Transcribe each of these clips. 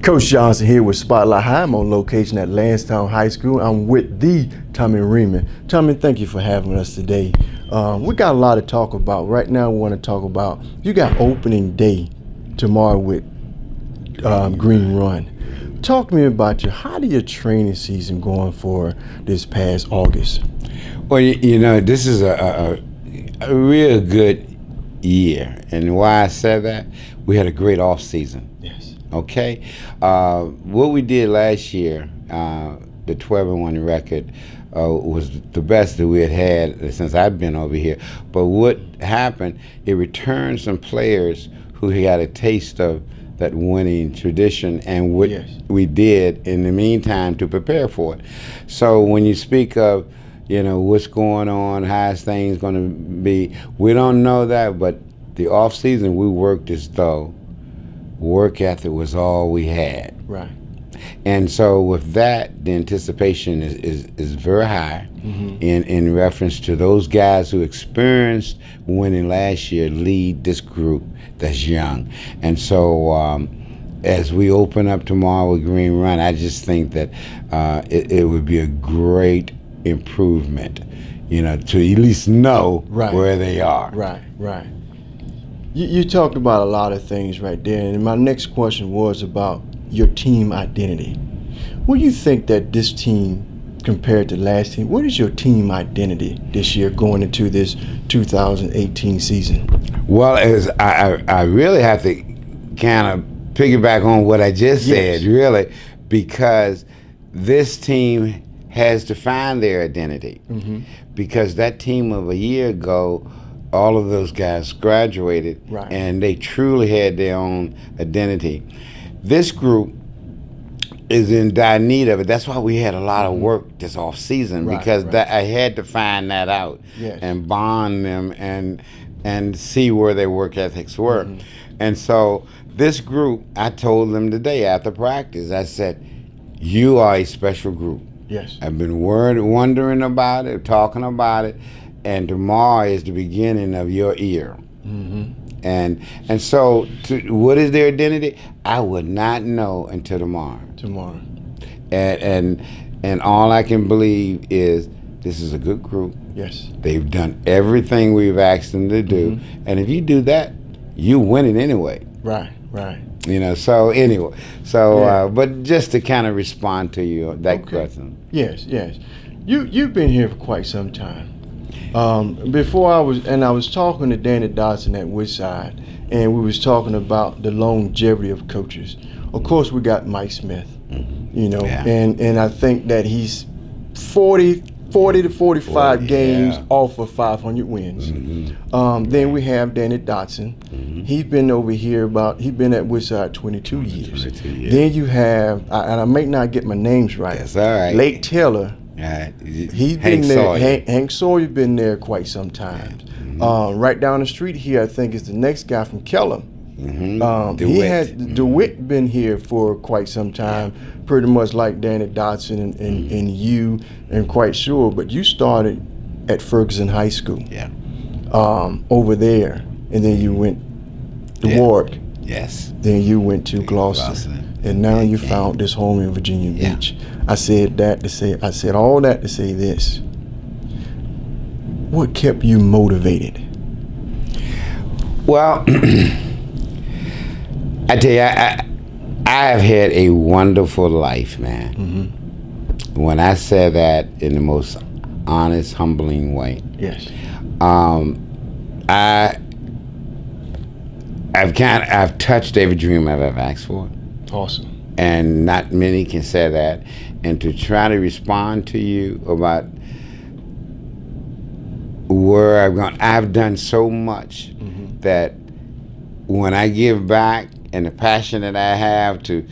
Coach Johnson here with Spotlight High. I'm on location at Landstown High School. I'm with the Tommy Reamon. Tommy, thank you for having us today. We got a lot to talk about. Right now we want to talk about, you got opening day tomorrow with Green Run. Talk to me about how did your training season going for this past August? Well, you know, this is a real good year. And why I said that, we had a great off season. Yes. Okay, what we did last year, the 12-1 record, was the best that we had since I've been over here. But what happened, it returned some players who had a taste of that winning tradition and what we did in the meantime to prepare for it. So when you speak of, you know, what's going on, how's things going to be, we don't know that, but the off season we worked as though work ethic was all we had. Right. And so with that, the anticipation is very high in reference to those guys who experienced winning last year lead this group that's young. And so as we open up tomorrow with Green Run, I just think that it would be a great improvement, you know, to at least know where they are. Right, right. You talked about a lot of things right there, and my next question was about your team identity. What do you think that this team compared to last team, what is your team identity this year going into this 2018 season? Well, as I really have to kind of piggyback on what I just said, really, because this team has to find their identity. Because that team of a year ago, all of those guys graduated, and they truly had their own identity. This group is in dire need of it. That's why we had a lot of work this off season, because I had to find that out and bond them and see where their work ethics were. And so this group, I told them today after practice, I said, you are a special group. Yes. I've been wondering about it, talking about it, and tomorrow is the beginning of your year. And so what is their identity? I would not know until tomorrow. And all I can believe is this is a good group. Yes. They've done everything we've asked them to do. And if you do that, you win it anyway. Right, right. You know, so anyway, but just to kind of respond to you, that question. Yes, yes. You've been here for quite some time. Before I was talking to Danny Dodson at Woodside, and we was talking about the longevity of coaches. Of course, we got Mike Smith, you know, and I think that he's 40 to 45 games off of 500 wins. Then we have Danny Dodson. He's been over here he's been at Woodside 22 years. Then you have, and I may not get my names right. That's all right. Lake Taylor. He's been there. Hank Sawyer's been there quite some time. Right down the street here, I think, is the next guy from Keller. DeWitt been here for quite some time, pretty much like Danny Dodson and you, and quite sure. But you started at Ferguson High School. Over there, and then you went to Warwick. Yes. Then you went to Gloucester. And now you found this home in Virginia Beach. I said all that to say this. What kept you motivated? Well, I tell you, I have had a wonderful life, man. When I say that in the most honest, humbling way. Yes. I've touched every dream I've ever asked for. Awesome. And not many can say that. And to try to respond to you about where I've gone, I've done so much that when I give back and the passion that I have to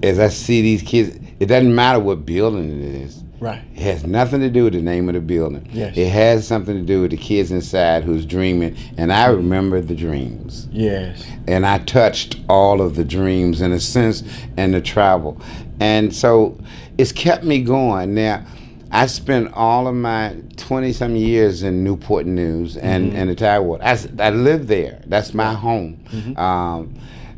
as I see these kids, it doesn't matter what building it is. Right. It has nothing to do with the name of the building. Yes. It has something to do with the kids inside who's dreaming, and I remember the dreams. Yes. And I touched all of the dreams in a sense, and the travel. And so it's kept me going. Now, I spent all of my 20-some years in Newport News and the Tidewater. I lived there. That's my home.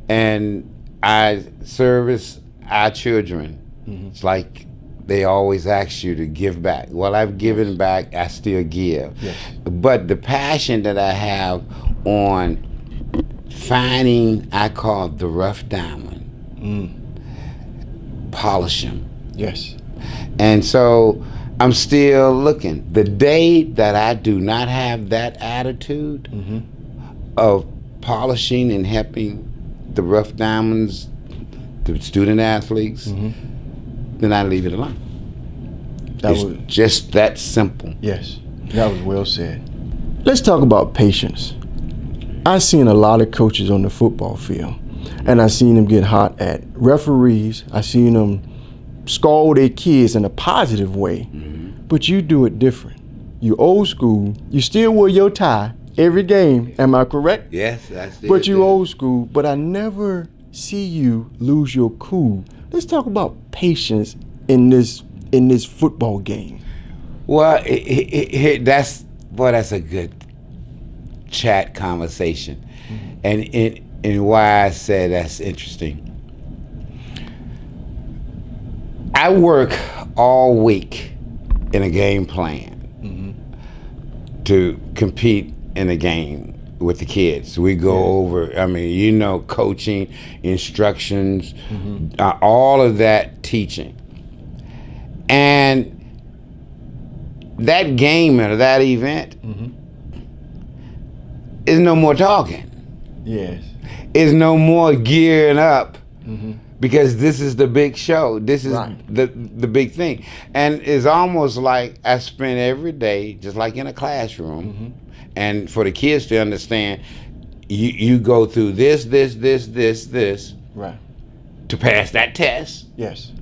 And I service our children. It's like they always ask you to give back. Well, I've given back, I still give. Yes. But the passion that I have on finding, I call it the rough diamond, polish them. Yes. And so I'm still looking. The day that I do not have that attitude of polishing and helping the rough diamonds, the student athletes, then I leave it alone. It's just that simple. Yes, that was well said. Let's talk about patience. I've seen a lot of coaches on the football field, and I've seen them get hot at referees. I've seen them scold their kids in a positive way, but you do it different. You old school. You still wear your tie every game. Am I correct? Yes, I still But you do. old school. But I never see you lose your cool. Let's talk about patience in this football game. Well, that's a good chat conversation, and why I said that's interesting. I work all week in a game plan to compete in a game with the kids. We go over, coaching, instructions, all of that teaching. And that game or that event is no more talking. Yes. Is no more gearing up because this is the big show. This is the big thing. And it's almost like I spend every day, just like in a classroom, and for the kids to understand, you go through this, Right. to pass that test. Yes.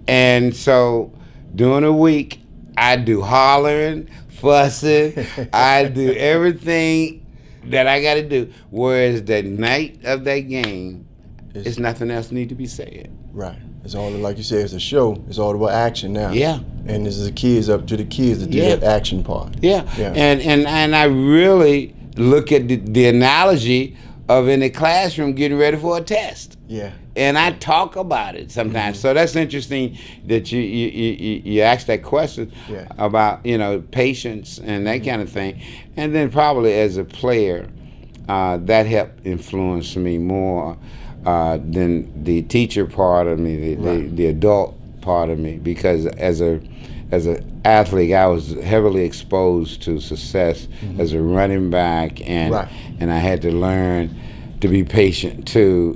And so during the week, I do hollering, fussing, I do everything that I got to do. Whereas the night of that game, it's nothing else need to be said. Right. It's all, like you said, it's a show. It's all about action now. Yeah. And this is the kids, up to the kids to do that action part. Yeah. And I really look at the analogy of in the classroom getting ready for a test. Yeah. And I talk about it sometimes. So that's interesting that you ask that question about, patience and that kind of thing. And then probably as a player, that helped influence me more than the teacher part of me, the adult part of me, because as an athlete, I was heavily exposed to success as a running back, and I had to learn to be patient too,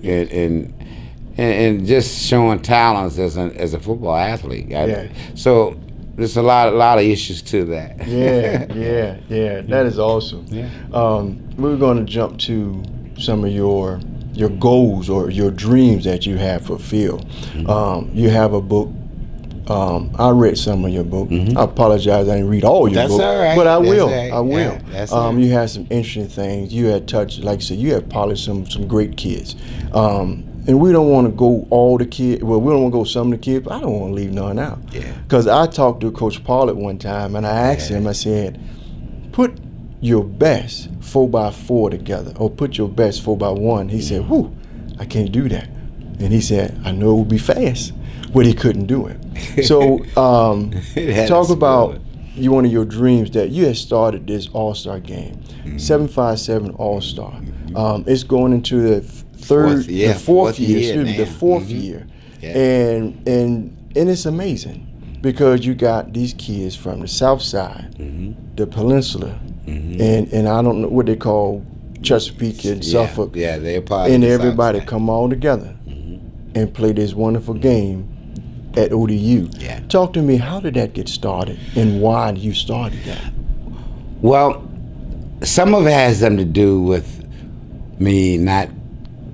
and just showing talents as a football athlete. So there's a lot of issues to that. Yeah. That is awesome. Yeah. We're going to jump to some of your goals or your dreams that you have for Phil. You have a book. I read some of your book. I apologize, I didn't read all your book. That's all right. But I will. Right. I will. Yeah, that's all right. You had some interesting things. You had touched, like I said, you had polished some great kids. And we don't want to go all the kids. Well, we don't want to go some of the kids, but I don't want to leave none out. Yeah. Because I talked to Coach Paul at one time, and I asked him, I said, put your best 4x4 together, or put your best 4x1. He said, whew, I can't do that. And he said, I know it would be fast, but he couldn't do it. So talk about one of your dreams that you had started this AllStar game, 757 AllStar. It's going into the fourth year. And it's amazing because you got these kids from the South Side, the Peninsula, and I don't know what they call Chesapeake and Suffolk. Yeah, they're part and of the everybody South Side. come all together and play this wonderful game at ODU. Yeah. Talk to me, how did that get started and why you started that? Well, some of it has something to do with me not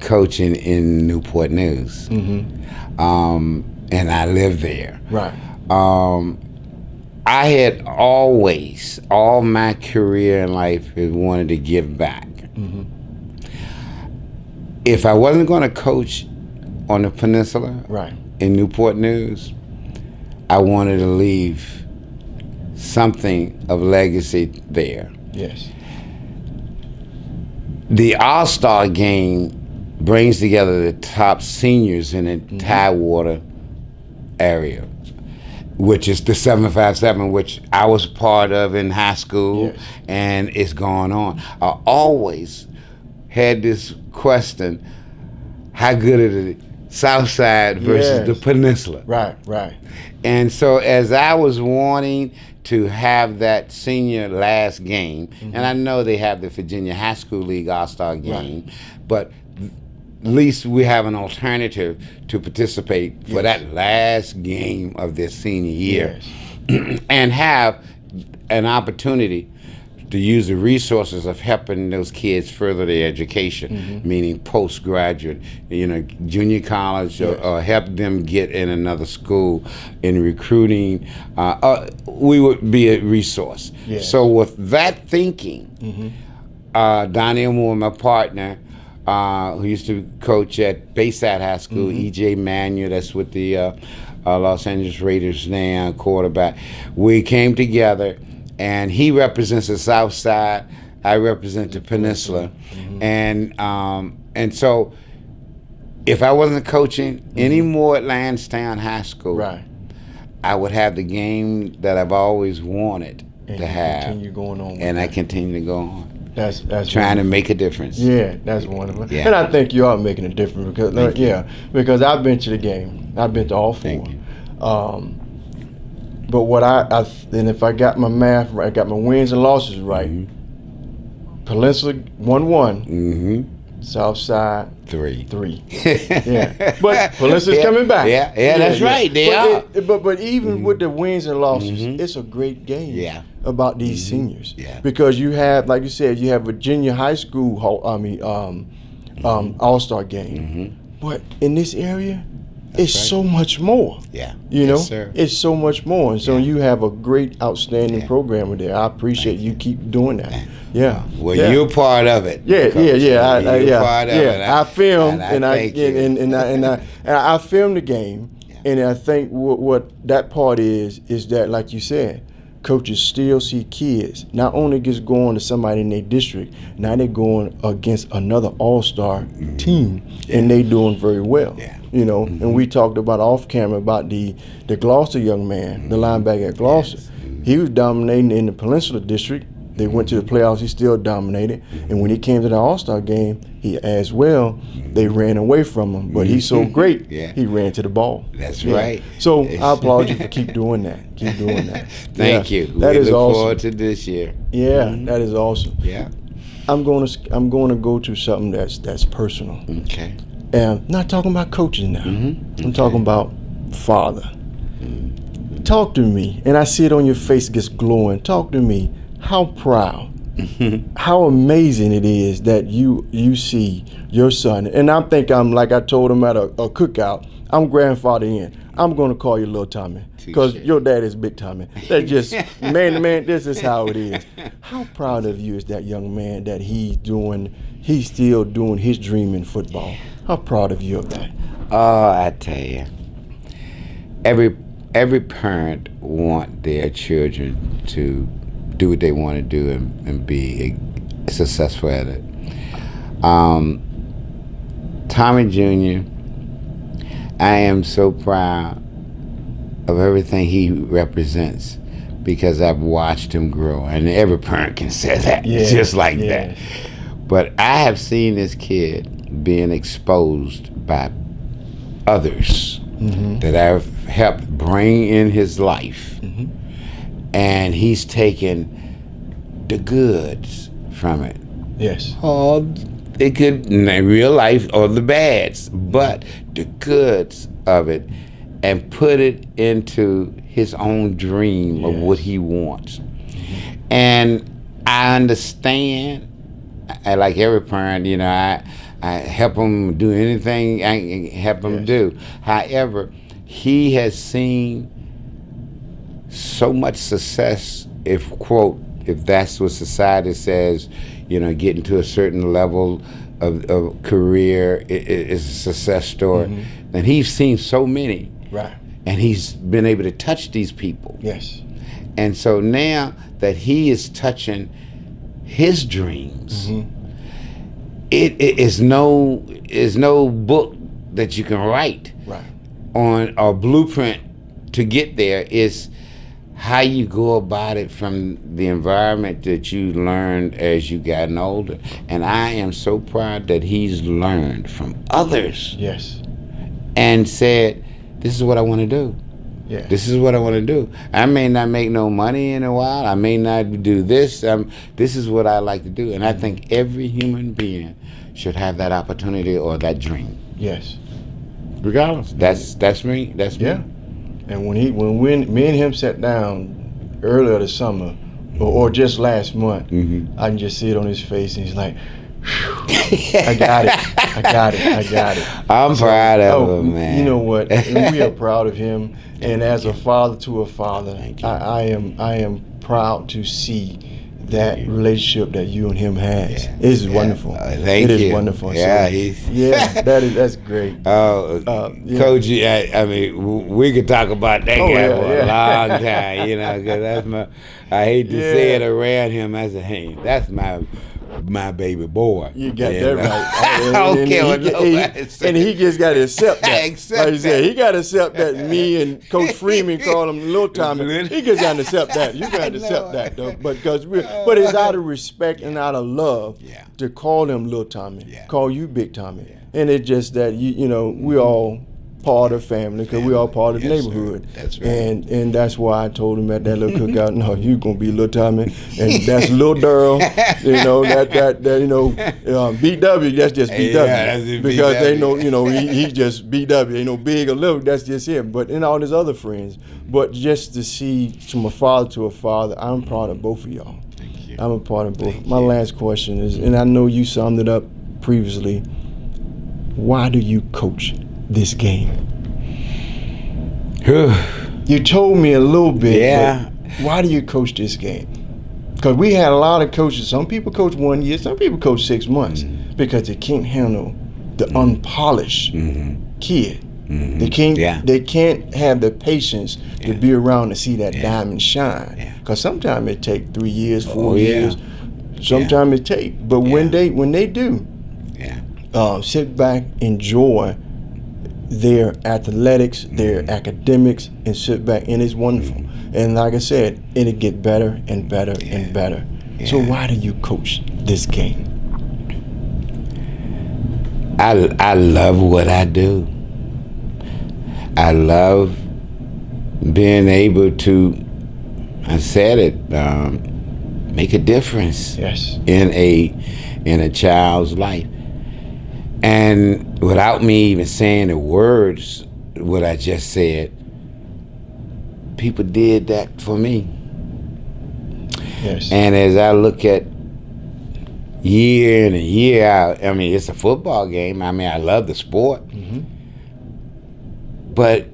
coaching in Newport News. And I live there. Right. I had always, all my career in life, had wanted to give back. If I wasn't going to coach on the peninsula, in Newport News, I wanted to leave something of legacy there. Yes. The AllStar Game brings together the top seniors in the Tidewater area, which is the 757, which I was part of in high school, Yes. and it's going on. I always had this question, how good is the South Side versus the Peninsula? Right, right. And so as I was wanting to have that senior last game, and I know they have the Virginia High School League AllStar Game, but at least we have an alternative to participate for that last game of their senior year, and have an opportunity to use the resources of helping those kids further their education, meaning postgraduate, junior college, or help them get in another school in recruiting. We would be a resource. Yes. So with that thinking, Donnell Moore, my partner, who used to coach at Bayside High School, E.J. Manuel, that's with the Los Angeles Raiders now, quarterback. We came together, and he represents the South Side, I represent the Peninsula, and so if I wasn't coaching anymore at Landstown High School, I would have the game that I've always wanted to have, continue going on with and I that. continue to go on. That's Trying to make a difference. Yeah, that's wonderful. Yeah. And I think you are making a difference because because I've been to the game. I've been to all 4. Thank you. But what and if I got my math right, I got my wins and losses right. Peninsula 1-1. South Side 3. Yeah, but Peninsula's coming back. Yeah, that's right. They are. But even with the wins and losses, it's a great game. Yeah. About these seniors. Yeah. Because you have, like you said, you have Virginia High School. All-Star Game. But in this area, it's so much more. Yeah. You know, sir. it's so much more, and so you have a great, outstanding program there. I appreciate you keep doing that. Yeah. Well, you're part of it. Yeah, Coach. You're part of it. I filmed and I filmed the game, and I think what that part is that, like you said, coaches still see kids not only just going to somebody in their district, now they're going against another all-star team, and they doing very well. Yeah. And we talked about off camera about the Gloucester young man, the linebacker at Gloucester. He was dominating in the Peninsula district. They went to the playoffs. He still dominated. And when he came to the All-Star game, he as well. They ran away from him, but he's so great. He ran to the ball. That's right. So I applaud you for keep doing that. Keep doing that. Thank you. That is look awesome. forward to this year. Yeah, that is awesome. Yeah. I'm going to go to something that's personal. Okay. And not talking about coaching now. I'm talking about father. Talk to me, and I see it on your face gets glowing. Talk to me. How proud, how amazing it is that you see your son. And I think like I told him at a cookout, I'm grandfather in. I'm going to call you Little Tommy because your dad is Big Tommy. That just, man to man, this is how it is. How proud of you is that young man that he's still doing his dream in football. How proud of you of that? Oh, I tell you, every parent want their children to do what they want to do and be successful at it. Tommy Jr., I am so proud of everything he represents because I've watched him grow, and every parent can say that, just like that. But I have seen this kid being exposed by others that I've helped bring in his life. And he's taken the goods from it. Yes. Or it could, in real life, or the bads, but the goods of it, and put it into his own dream of what he wants. And I understand, like every parent, I help him do anything I can help him do. However, he has seen so much success, if that's what society says, getting to a certain level of career is a success story. And he's seen so many. Right. And he's been able to touch these people. Yes. And so now that he is touching his dreams, it is no book that you can write Right. on a blueprint to get there. Is how you go about it from the environment that you learned as you gotten older. And I am so proud that he's learned from others. Yes. And said, this is what I want to do. Yeah. This is what I want to do. I may not make no money in a while. I may not do this. This is what I like to do. And I think every human being should have that opportunity or that dream. Yes. Regardless. That's me. That's me. Yeah. And when me and him sat down earlier this summer, or just last month, I can just see it on his face, and he's like, I got it. I'm proud of him, man. You know what? And we are proud of him. And as a father to a father, I am proud to see that relationship that you and him has. It is wonderful. Thank you. It is wonderful. Yeah, so, that's great. Coach, I mean, we could talk about that guy for a long time, you know, because that's I hate to say it around him. I say, hey, that's my baby boy. You got that right. I don't care what nobody says. And he just got to accept that. Like you said, he got to accept that me and Coach Reamon call him Little Tommy. He just got to accept that. You got to accept that, though. But it's out of respect and out of love to call him Little Tommy, call you Big Tommy. And it's just that, you know, we all part of family because we all part of the neighborhood. Sir. That's right. And that's why I told him at that little cookout, no, you gonna be Little Tommy, and that's Little Durl. You know that you know BW. That's just BW. Yeah, that's because BW. they know he just BW. Ain't no big or little. That's just him. But and all his other friends. But just to see from a father to a father, I'm proud of both of y'all. Thank you. I'm a part of both. My last question is, and I know you summed it up previously. Why do you coach this game? You told me a little bit. Yeah. But why do you coach this game? Because we had a lot of coaches. Some people coach 1 year. Some people coach 6 months because they can't handle the unpolished kid. They can't. They can't have the patience to be around to see that diamond shine. Because sometimes it takes 3 years, 4 years. Sometimes it takes. But when they do, sit back, enjoy their athletics, their academics, and sit back, and it's wonderful. And like I said, it'll get better and better and better. So why do you coach this game? I love what I do. I love being able to, I said it, make a difference in a child's life. And without me even saying the words, what I just said, people did that for me. Yes. And as I look at year in and year out, I mean, it's a football game. I mean, I love the sport. But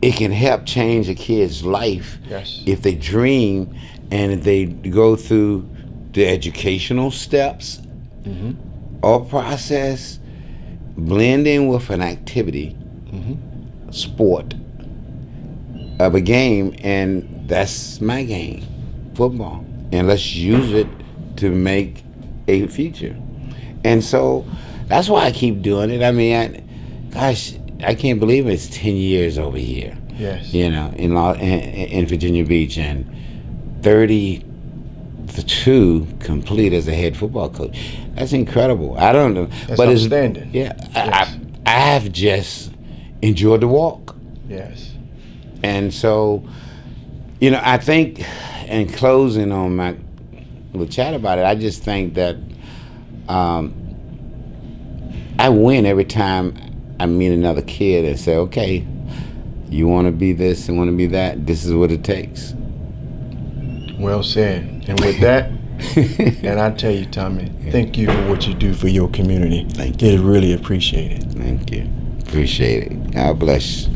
it can help change a kid's life if they dream and if they go through the educational steps or process, blending with an activity, sport of a game, and that's my game, football. And let's use it to make a future. And so that's why I keep doing it. I mean, I can't believe it's 10 years over here. Yes. You know, in Virginia Beach, and 32 complete as a head football coach. That's incredible. I don't know. That's outstanding. I have just enjoyed the walk. Yes. And so, you know, I think, in closing on my little chat about it, I just think that I win every time I meet another kid and say, okay, you want to be this and want to be that, this is what it takes. Well said. And with that, and I tell you, Tommy, thank you for what you do for your community. Thank you. It is really appreciated. Thank you. Appreciate it. God bless.